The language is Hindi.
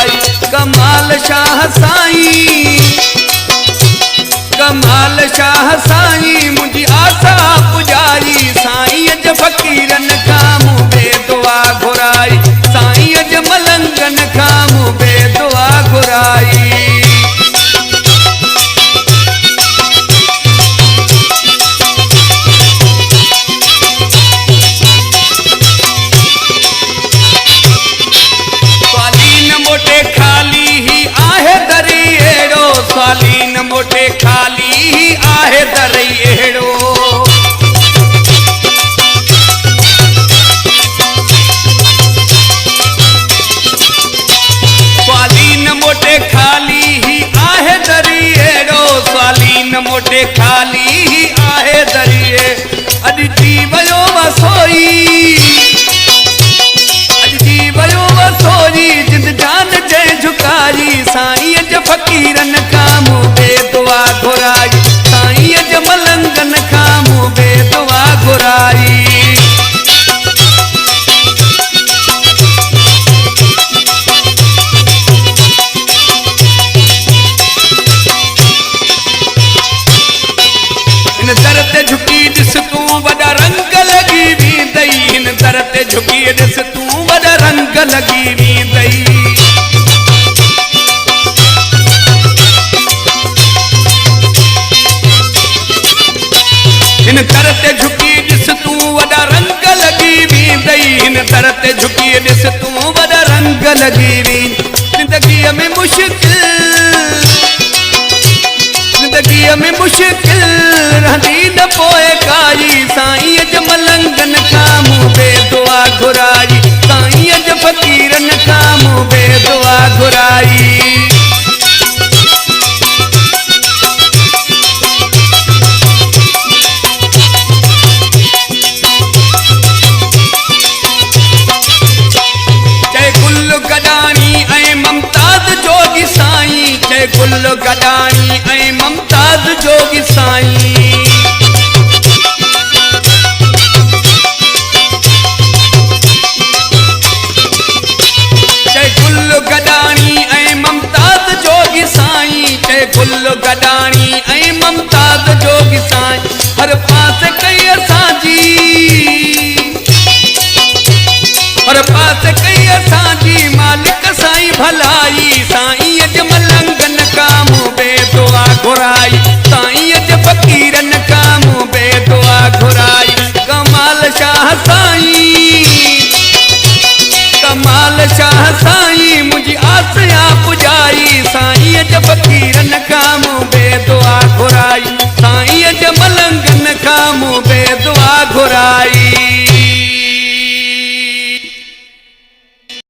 घुराई। कमाल शाह साईं, कमाल शाह साईं मुझी आसा पुजारी। साईं अज फकीरन खां मूं बेदुआ घुराई। साईं अज मलंगन खां मूं बेदुआ घुराई। स्वालीन मोटे खाली ही आहे दरई एड़ो। स्वालीन मोटे खाली ही आहे दरी एड़ो। स्वालीन मोटे खाली ही आहे दरी। अज जी वयो वसोई, अज जी वयो वसोई जिंद जान जय झुकाई। साईं अज फकीरन खां मूं बेदुआ घुराई। साईं अज मलंगन खां मूं बेदुआ घुराई। इन दर ते झुकी ॾिस तूं वॾा रंग लॻी वेंदई। इन दर ते झुकी ॾिस तूं वॾा रंग लॻी वेंदई। इन दर ते झुकी ॾिस तूं वॾा रंग लॻी वेंदई। इन दर ते झुकी ॾिस तूं वॾा रंग लॻी वेंदई। ज़िंदगीअ में मुश्किल, ज़िंदगीअ में मुश्किल रहंदी न पोए काई। साईं अज मलंगन खां मूं बेदुआ घुराई। साईं अज फकीरन खां मूं बेदुआ घुराई। गुल गडानी ऐं ममताज जोगी साईं। जय गुल गडानी ऐं ममताज जोगी साईं। जय गुल गडानी ऐं ममताज जोगी साईं। हर पास कई असांजी, हर पास कई असांजी मालिक साईं भलाई। साईं अज मलंगन खां मूं बेदुआ घुराई। साईं अज फकीरन खां मूं बेदुआ घुराई। कमाल शाह साईं, कमाल शाह साईं मुझी आसिया पुजाई। साईं अज फकीरन खां मूं बेदुआ घुराई। साईं अज मलंगन खां मूं बेदुआ